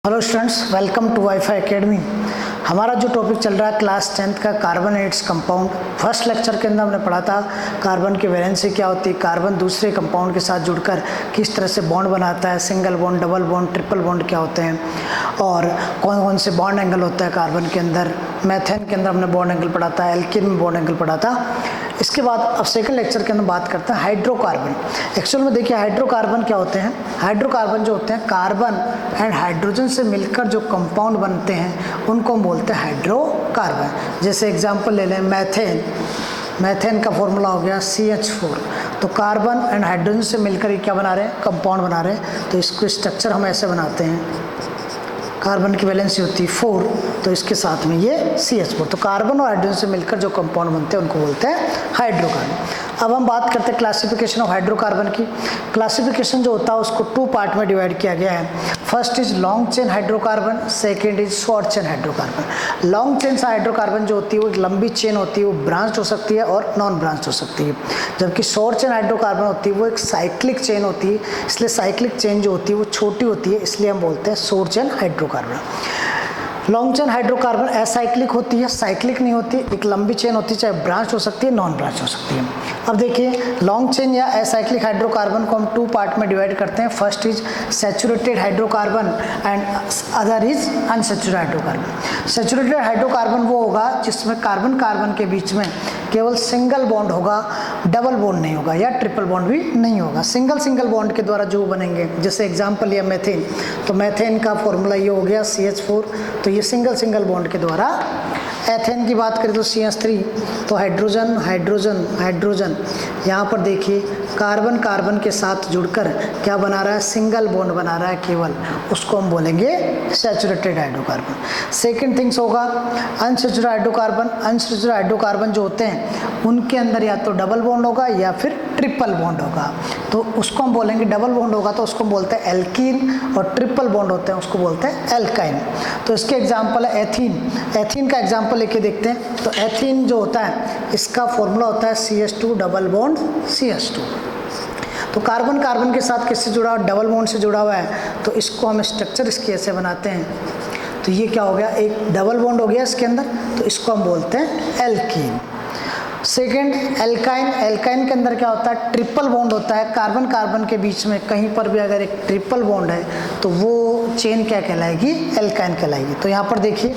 Hello students, welcome to WiFi academy. हमारा जो topic चल रहा है क्लास 10th का carbon and its compound. First lecture के अंदर हमने पढ़ा था कार्बन की वैलेंसी क्या होती है, कार्बन दूसरे कंपाउंड के साथ जुड़कर किस तरह से बॉन्ड बनाता है, single bond, double bond, triple bond क्या होते हैं और कौन कौन से बॉन्ड एंगल होता है कार्बन के अंदर। मैथेन के अंदर हमने बॉन्ड एंगल पढ़ा था, एल्कीन में बॉन्ड एंगल पढ़ा था। इसके बाद अब सेकंड लेक्चर के अंदर बात करते हैं हाइड्रोकार्बन। एक्चुअल में देखिए हाइड्रोकार्बन क्या होते हैं। हाइड्रोकार्बन जो होते हैं कार्बन एंड हाइड्रोजन से मिलकर जो कंपाउंड बनते हैं उनको हम बोलते हैं हाइड्रोकार्बन। जैसे एग्जांपल ले लें मैथेन, मैथेन का फॉर्मूला हो गया CH4। तो कार्बन एंड हाइड्रोजन से मिलकर ये क्या बना रहे हैं, कंपाउंड बना रहे हैं। तो इसको स्ट्रक्चर हम ऐसे बनाते हैं, कार्बन की वैलेंसी होती है 4, तो इसके साथ में ये CH4। तो कार्बन और हाइड्रोजन से मिलकर जो कंपाउंड बनते हैं उनको बोलते हैं हाइड्रोकार्बन। अब हम बात करते हैं क्लासिफिकेशन ऑफ हाइड्रोकार्बन की। क्लासिफिकेशन जो होता है उसको 2 पार्ट में डिवाइड किया गया है। First is long chain hydrocarbon, second is short chain hydrocarbon. Long chain hydrocarbon जो होती है वो एक लंबी चेन होती है, वो ब्रांच हो सकती है और नॉन ब्रांच हो सकती है। जबकि शॉर्ट चेन हाइड्रोकार्बन होती है वो एक साइक्लिक चेन होती है, इसलिए साइक्लिक चेन जो होती है वो छोटी होती है, इसलिए हम बोलते हैं short chain hydrocarbon. Long chain hydrocarbon acyclic होती है, साइक्लिक नहीं होती, एक लंबी चेन होती है, चाहे ब्रांच हो सकती है, नॉन ब्रांच हो सकती है। अब देखिए लॉन्ग चेन या असाइक्लिक हाइड्रोकार्बन को हम 2 पार्ट में डिवाइड करते हैं। First is saturated hydrocarbon and other is unsaturated hydrocarbon. Saturated hydrocarbon वो होगा जिसमें कार्बन कार्बन के बीच में केवल सिंगल बॉन्ड होगा, डबल बॉन्ड नहीं होगा या ट्रिपल बॉन्ड भी नहीं होगा। सिंगल बॉन्ड के द्वारा जो बनेंगे, जैसे एग्जांपल लिया मैथेन, तो मैथेन का फॉर्मूला ये हो गया CH4, तो ये सिंगल बॉन्ड के द्वारा। एथेन की बात करें तो CH3, तो हाइड्रोजन हाइड्रोजन हाइड्रोजन, यहाँ पर देखिए कार्बन कार्बन के साथ जुड़कर क्या बना रहा है, सिंगल बॉन्ड बना रहा है केवल, उसको हम बोलेंगे सैचुरेटेड हाइड्रोकार्बन। सेकेंड थिंग्स होगा अनसैचुरेटेड हाइड्रोकार्बन। अनसैचुरेटेड हाइड्रोकार्बन जो होते हैं उनके अंदर या तो डबल बॉन्ड होगा या फिर ट्रिपल बॉन्ड होगा, तो उसको हम बोलेंगे, डबल बॉन्ड होगा तो उसको बोलते हैं एल्कीन, और ट्रिपल बॉन्ड होते हैं उसको बोलते हैं एल्काइन। तो इसके एग्जांपल है एथीन। एथीन का एग्जांपल लेके देखते हैं। तो एथीन जो होता है इसका फॉर्मूला होता है CH2 डबल बॉन्ड CH2। तो कार्बन कार्बन के साथ किससे जुड़ा हुआ, डबल बॉन्ड से जुड़ा हुआ है, तो इसको हम स्ट्रक्चर इसके ऐसे बनाते हैं। तो ये क्या हो गया, एक डबल बॉन्ड हो गया इसके अंदर, तो इसको हम बोलते हैं एल्कीन। Second alkyne. एल्काइन के अंदर क्या होता है, ट्रिपल बॉन्ड होता है। कार्बन कार्बन के बीच में कहीं पर भी अगर एक ट्रिपल बॉन्ड है तो वो चेन क्या कहलाएगी, एल्काइन कहलाएगी। तो यहाँ पर देखिए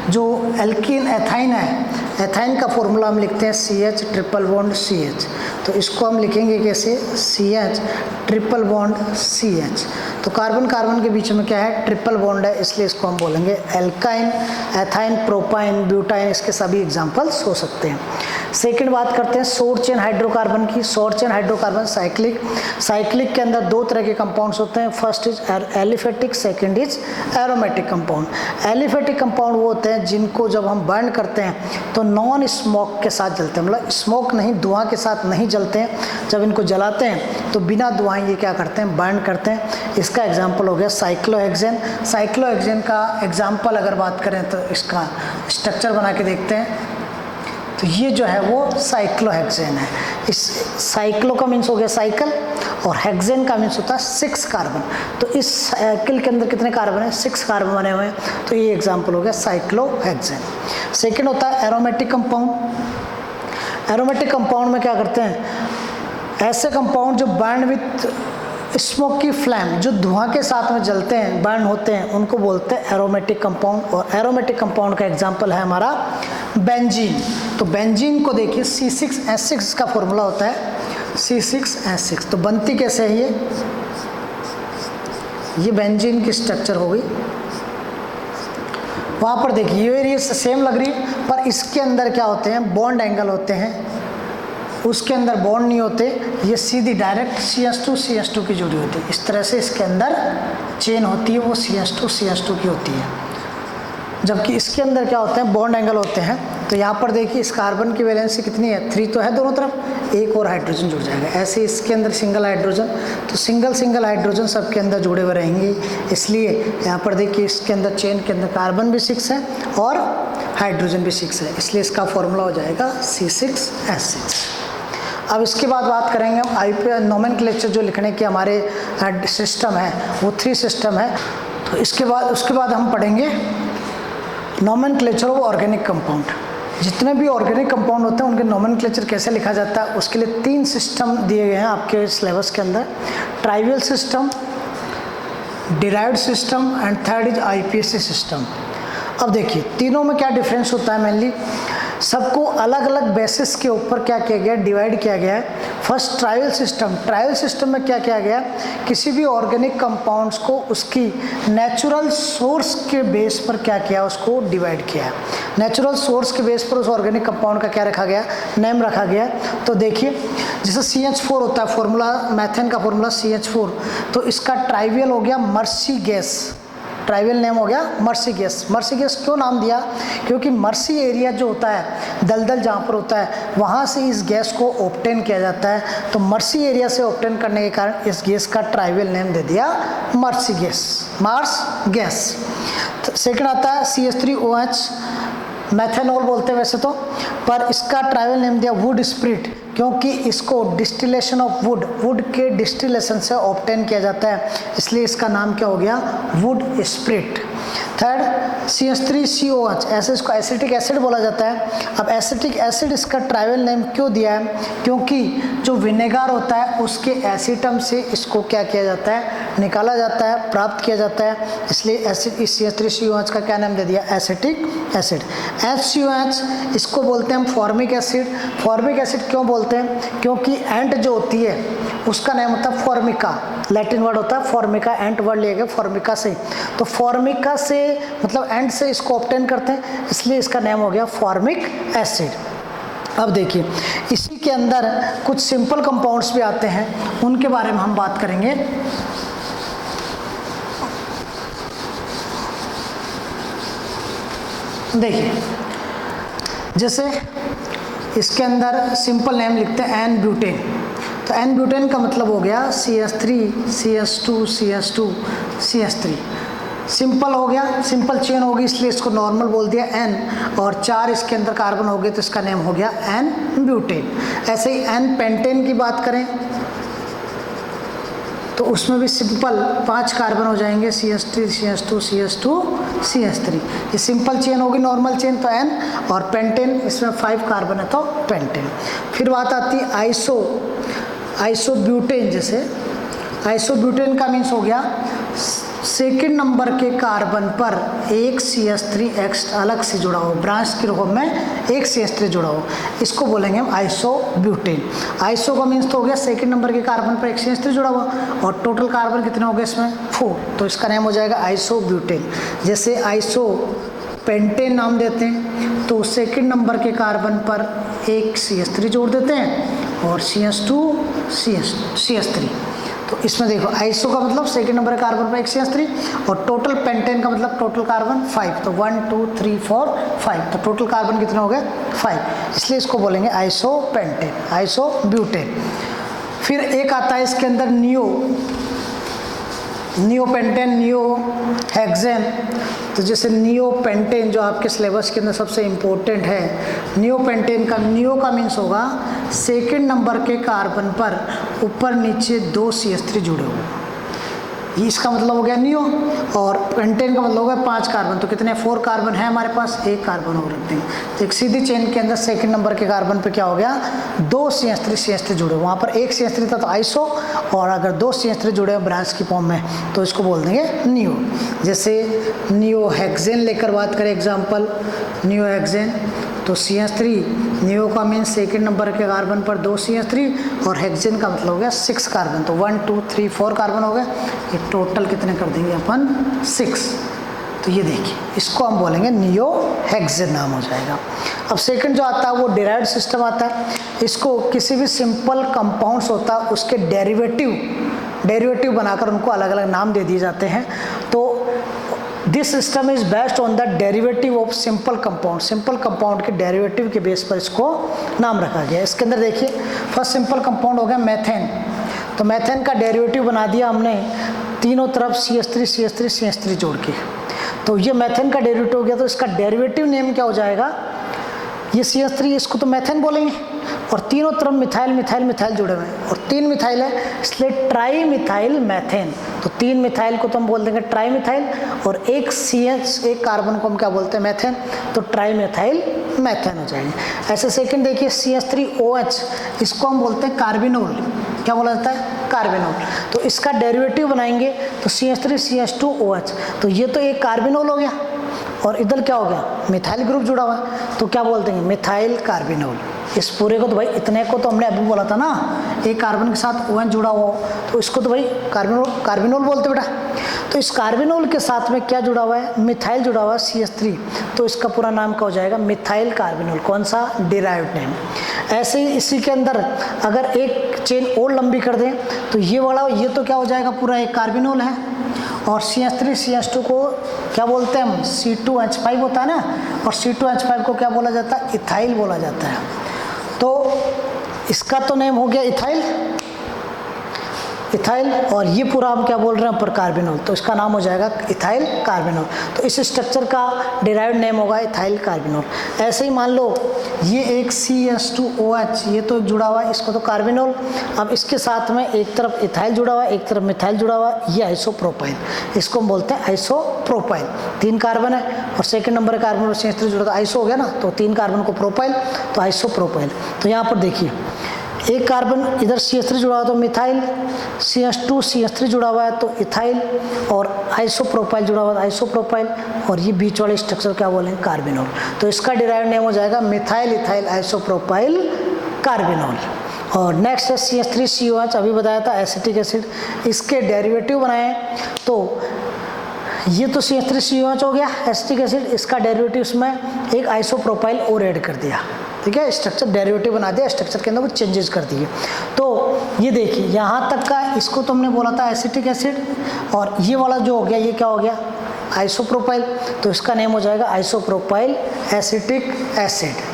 जो एल्कीन एथाइन है, एथाइन का फॉर्मूला हम लिखते हैं CH ट्रिपल बॉन्ड CH। तो इसको हम लिखेंगे कैसे, CH ट्रिपल बॉन्ड CH। तो कार्बन कार्बन के बीच में क्या है, ट्रिपल बॉन्ड है, इसलिए इसको हम बोलेंगे एल्काइन, एथाइन, प्रोपाइन, ब्यूटाइन, इसके सभी एग्जांपल्स हो सकते हैं। सेकेंड बात करते हैं शॉर्ट चेन हाइड्रोकार्बन की। Short chain hydrocarbon cyclic. Cyclic के अंदर 2 तरह के कंपाउंड्स होते हैं। First is aliphatic, second is aromatic compound. Aliphatic compound वो होते हैं जिनको जब हम बर्न करते हैं तो नॉन स्मोक के साथ जलते हैं, मतलब स्मोक नहीं, धुआं के साथ नहीं जलते हैं। जब इनको जलाते हैं तो बिना धुआं ये क्या करते हैं, बर्न करते हैं। इसका एग्जाम्पल हो गया साइक्लोहेक्सेन। साइक्लोहेक्सेन का एग्जाम्पल अगर बात करें तो इसका स्ट्रक्चर बना के देखते हैं। तो ये जो है वो साइक्लोहेक्सेन है। इस साइक्लो का मीन्स हो गया साइकिल और हेक्सेन का मीन्स होता है 6 कार्बन। तो इस साइकिल के अंदर कितने कार्बन है, 6 कार्बन बने हुए हैं। तो ये एग्जांपल हो गया साइक्लोहेक्सेन। सेकंड होता है एरोमेटिक कंपाउंड। एरोमेटिक कंपाउंड में क्या करते हैं, ऐसे कंपाउंड जो बर्न विथ स्मोकी फ्लेम, जो धुआं के साथ में जलते हैं, बर्न होते हैं, उनको बोलते हैं एरोमेटिक कंपाउंड। और एरोमेटिक कंपाउंड का एग्जांपल है हमारा बेंजीन। तो बेंजीन को देखिए C6H6 का फॉर्मूला होता है C6H6। तो बनती कैसे है ये बेंजीन की स्ट्रक्चर हो गई। वहाँ पर देखिए ये सेम लग रही है, पर इसके अंदर क्या होते हैं, बॉन्ड एंगल होते हैं, उसके अंदर बॉन्ड नहीं होते, ये सीधी डायरेक्ट CH2 की जुड़ी होती है। इस तरह से इसके अंदर चेन होती है, वो CH2 की होती है। जबकि इसके अंदर क्या होते हैं, बॉन्ड एंगल होते हैं। तो यहाँ पर देखिए इस कार्बन की वैलेंसी कितनी है, 3 तो है दोनों तरफ, एक और हाइड्रोजन जुड़ जाएगा। ऐसे इसके अंदर सिंगल हाइड्रोजन, तो सिंगल हाइड्रोजन सबके अंदर जुड़े हुए रहेंगे। इसलिए यहाँ पर देखिए इसके अंदर चेन के अंदर कार्बन भी 6 है और हाइड्रोजन भी 6 है, इसलिए इसका फॉर्मूला हो जाएगा C6H6। अब इसके बाद बात करेंगे हम नोमेनक्लेचर जो लिखने के हमारे सिस्टम है वो 3 सिस्टम है। तो उसके बाद हम पढ़ेंगे नोमेनक्लेचर ऑफ ऑर्गेनिक कंपाउंड। जितने भी ऑर्गेनिक कंपाउंड होते हैं उनके नोमेनक्लेचर कैसे लिखा जाता है, उसके लिए 3 सिस्टम दिए गए हैं आपके सिलेबस के अंदर, trivial system, derived system and third is IPSC system. अब देखिए तीनों में क्या डिफरेंस होता है, मेनली सबको अलग अलग बेसिस के ऊपर क्या किया गया, डिवाइड किया गया है। फर्स्ट ट्रायल सिस्टम में क्या किया गया, किसी भी ऑर्गेनिक कंपाउंड्स को उसकी नेचुरल सोर्स के बेस पर क्या किया, उसको डिवाइड किया है। नेचुरल सोर्स के बेस पर उस ऑर्गेनिक कंपाउंड का क्या रखा गया, नेम रखा गया। तो देखिए जैसे CH4 होता है, फॉर्मूला मैथेन का फॉर्मूला CH4, तो इसका ट्राइवियल हो गया मर्सी गैस, ट्राइवियल नेम हो गया मर्सी गैस। मर्सी गैस क्यों नाम दिया, क्योंकि मर्सी एरिया जो होता है, दलदल जहाँ पर होता है, वहाँ से इस गैस को ऑब्टेन किया जाता है। तो मर्सी एरिया से ऑब्टेन करने के कारण इस गैस का ट्राइवियल नेम दे दिया मर्सी गैस, मार्स गैस। तो सेकंड आता है CH3OH, मैथेनॉल बोलते हैं वैसे तो, पर इसका ट्राइवियल नेम दिया वुड स्प्रिट, क्योंकि इसको डिस्टिलेशन ऑफ वुड के डिस्टिलेशन से ऑब्टेन किया जाता है, इसलिए इसका नाम क्या हो गया, वुड स्प्रिट। थर्ड CH3COH, ऐसे इसको एसिटिक एसिड बोला जाता है। अब एसिटिक एसिड इसका ट्राइवियल नेम क्यों दिया है, क्योंकि जो विनेगर होता है उसके एसिटम से इसको क्या किया जाता है, निकाला जाता है, प्राप्त किया जाता है, इसलिए एसिड इस CH3COH का क्या नाम दे दिया, एसिटिक एसिड। HCOH इसको बोलते हैं हम फॉर्मिक एसिड। फॉर्मिक एसिड क्यों बोलते हैं, क्योंकि एंट जो होती है उसका नाम होता है फॉर्मिका, लैटिन वर्ड होता है फॉर्मिका, एंट वर्ड लिया गया फॉर्मिका से। तो फॉर्मिका से मतलब एंट से इसको ऑब्टेन करते हैं, इसलिए इसका नाम हो गया फॉर्मिक एसिड। अब देखिए इसी के अंदर कुछ सिंपल कंपाउंड्स भी आते हैं, उनके बारे में हम बात करेंगे। देखिए जैसे इसके अंदर सिंपल नेम लिखते हैं एन ब्यूटेन। तो एन ब्यूटेन का मतलब हो गया CH3 CH2 CH2 CH3। Simple हो गया, सिंपल चेन होगी इसलिए इसको नॉर्मल बोल दिया N, और 4 इसके अंदर कार्बन हो गए तो इसका नेम हो गया एन ब्यूटेन। ऐसे ही एन पेंटेन की बात करें तो उसमें भी सिंपल 5 कार्बन हो जाएंगे, CH3 CH2 CH2 CH3। ये सिंपल चेन होगी, नॉर्मल चेन तो N, और पेंटेन इसमें 5 कार्बन है तो पेंटेन। फिर बात आती है आइसोब्यूटेन। जैसे आइसोब्यूटेन का मीन्स हो गया सेकेंड नंबर के कार्बन पर एक CH3 एक्स्ट्रा अलग से जुड़ा हो, ब्रांच के रूप में एक CH3 जुड़ा हो, इसको बोलेंगे हम आइसोब्यूटेन। आइसो का मीन्स तो हो गया सेकेंड नंबर के कार्बन पर एक CH3 जुड़ा हुआ, और टोटल कार्बन कितने हो गए इसमें 4, तो इसका नाम हो जाएगा आइसोब्यूटेन। जैसे आइसो पेंटेन नाम देते हैं तो सेकेंड नंबर के कार्बन पर एक CH3 जोड़ देते हैं और CH2 CH3। तो इसमें देखो आइसो का मतलब सेकेंड नंबर कार्बन पर एक CH3, और टोटल पेंटेन का मतलब टोटल कार्बन 5, तो 1 2 3 4 5, तो टोटल कार्बन कितने हो गए 5, इसलिए इसको बोलेंगे आइसो पेंटेन, आइसो ब्यूटेन। फिर एक आता है इसके अंदर नियोपेंटेन, नियोहेक्सेन। तो जैसे नियोपेंटेन जो आपके सिलेबस के अंदर सबसे इम्पोर्टेंट है, नियोपेंटेन का नियो का मीन्स होगा सेकेंड नंबर के कार्बन पर ऊपर नीचे 2 CH3 जुड़े हुए, इसका मतलब हो गया नियो। और पेंटेन का मतलब हो गया 5 कार्बन, तो कितने 4 कार्बन है हमारे पास, 1 कार्बन और रखते हैं, तो एक सीधी चेन के अंदर सेकंड नंबर के कार्बन पे क्या हो गया 2 CH3 जुड़े, वहाँ पर एक CH3 था तो आइसो, और अगर 2 CH3 जुड़े ब्रांच की फॉर्म में तो इसको बोल देंगे नियो। जैसे नियोहेक्सेन लेकर बात करें एग्जाम्पल, नियोहेक्सेन तो CH3, नियो का मीन सेकेंड नंबर के कार्बन पर 2 CH3, और हेक्सेन का मतलब हो गया 6 कार्बन, तो 1 2 3 4 कार्बन हो गए, ये टोटल कितने कर देंगे अपन 6। तो ये देखिए इसको हम बोलेंगे नियोहेक्सेन नाम हो जाएगा। अब सेकंड जो आता है वो डिराइव्ड सिस्टम आता है, इसको किसी भी सिंपल कंपाउंड्स होता है उसके डेरिवेटिव बनाकर उनको अलग अलग नाम दे दिए जाते हैं। तो this system is based on the derivative of simple compound, simple compound के डेरिवेटिव के बेस पर इसको नाम रखा गया। इसके अंदर देखिए फर्स्ट सिंपल कंपाउंड हो गया मैथेन, तो मैथेन का डेरिवेटिव बना दिया हमने तीनों तरफ CH3 जोड़ के, तो ये मैथेन का डेरिवेटिव हो गया। तो इसका डेरिवेटिव नेम क्या हो जाएगा, ये CH3 इसको तो मैथेन बोलेंगे, और तीनों तरफ मिथाइल जुड़े हुए हैं, और 3 मिथाइल है इसलिए ट्राई मिथाइल मैथेन, तो 3 मिथाइल को तो हम बोल देंगे ट्राई मिथाइल, और एक CH एक कार्बन को हम क्या बोलते हैं, मेथेन, तो ट्राई मिथाइल मेथेन हो जाएंगे। ऐसे सेकंड देखिए CH3OH, इसको हम बोलते हैं कार्बिनोल। क्या बोला जाता है, कार्बिनोल। तो इसका डेरिवेटिव बनाएंगे तो CH3CH2OH, तो ये तो एक कार्बिनोल हो गया, और इधर क्या हो गया, मिथाइल ग्रुप जुड़ा हुआ है, तो क्या बोलते हैं, मिथाइल कार्बिनोल। इस पूरे को तो भाई इतने को तो हमने अभी बोला था ना, एक कार्बन के साथ ON जुड़ा हुआ हो, तो इसको तो भाई कार्बिनोल बोलते बेटा। तो इस कार्बिनोल के साथ में क्या जुड़ा हुआ है, मिथाइल जुड़ा हुआ है CH3, तो इसका पूरा नाम क्या हो जाएगा, मिथाइल कार्बिनोल। कौन सा, डिराइव्ड नेम। ऐसे ही इसी के अंदर अगर एक चेन और लंबी कर दें तो ये वाला, ये तो क्या हो जाएगा, पूरा एक कार्बिनोल है, और CH3CH2 को क्या बोलते हैं हम, C2H5 होता है ना, और C2H5 को क्या बोला जाता है, इथाइल बोला जाता है। तो इसका तो नेम हो गया इथाइल, और ये पूरा हम क्या बोल रहे हैं, ऊपर कार्बिनोल, तो इसका नाम हो जाएगा इथाइल कार्बिनोल। तो इस स्ट्रक्चर का डिराइव्ड नेम होगा इथाइल कार्बिनोल। ऐसे ही मान लो ये एक CH2OH, ये तो जुड़ा हुआ है, इसको तो कार्बिनोल। अब इसके साथ में एक तरफ इथाइल जुड़ा हुआ है, एक तरफ मिथाइल जुड़ा हुआ है, ये आइसोप्रोपाइल, इसको हम बोलते हैं आइसोप्रोपाइल। 3 कार्बन है और सेकंड नंबर का कार्बन CH3 जुड़ा, तो आइसो हो गया ना, तो 3 कार्बन को प्रोपाइल, तो आइसोप्रोपाइल। तो यहाँ पर देखिए एक कार्बन इधर CH3 जुड़ा हुआ तो मिथाइल, CH2CH3 जुड़ा हुआ है तो इथाइल, और आइसोप्रोपाइल जुड़ा हुआ है आइसोप्रोपाइल, और ये बीच वाले स्ट्रक्चर क्या बोलेंगे, कार्बिनोल। तो इसका डिराइव्ड नेम हो जाएगा मिथाइल इथाइल आइसोप्रोपाइल कार्बिनोल। और नेक्स्ट है CH3COH, अभी बताया था एसिटिक एसिड, इसके डेरिवेटिव बनाए तो ये तो CH3COH हो गया एसिटिक एसिड, इसका डेरिवेटिव इसमें एक आइसोप्रोपाइल और ऐड कर दिया, ठीक है, स्ट्रक्चर डेरिवेटिव बना दिया, स्ट्रक्चर के अंदर कुछ चेंजेस कर दिए। तो ये देखिए यहाँ तक का, इसको तो हमने बोला था एसिटिक एसिड, और ये वाला जो हो गया ये क्या हो गया, आइसोप्रोपाइल, तो इसका नेम हो जाएगा आइसोप्रोपाइल एसिटिक एसिड।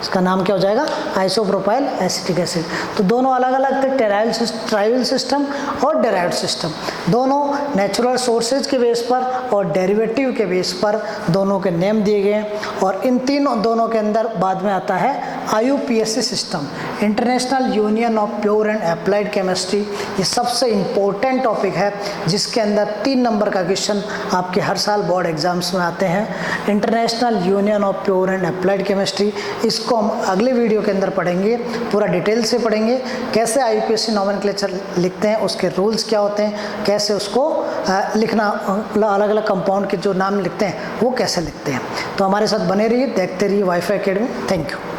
इसका नाम क्या हो जाएगा, आइसोप्रोपाइल एसिटिक एसिड। तो दोनों अलग अलग थे, ट्राइवल सिस्टम और डेराइव्ड सिस्टम, दोनों नेचुरल सोर्सेज के बेस पर और डेरिवेटिव के बेस पर दोनों के नेम दिए गए हैं। और इन दोनों के अंदर बाद में आता है IUPAC system, international union of pure and applied chemistry. ये सबसे इम्पोर्टेंट टॉपिक है जिसके अंदर 3 नंबर का क्वेश्चन आपके हर साल बोर्ड एग्जाम्स में आते हैं। International union of pure and applied chemistry, इसको हम अगले वीडियो के अंदर पढ़ेंगे, पूरा डिटेल से पढ़ेंगे, कैसे IUPAC नॉमेनक्लेचर लिखते हैं, उसके रूल्स क्या होते हैं, कैसे उसको लिखना, अलग अलग कंपाउंड के जो नाम लिखते हैं वो कैसे लिखते हैं। तो हमारे साथ बने रहिए, देखते रहिए वाईफाई एकेडमी। Thank you.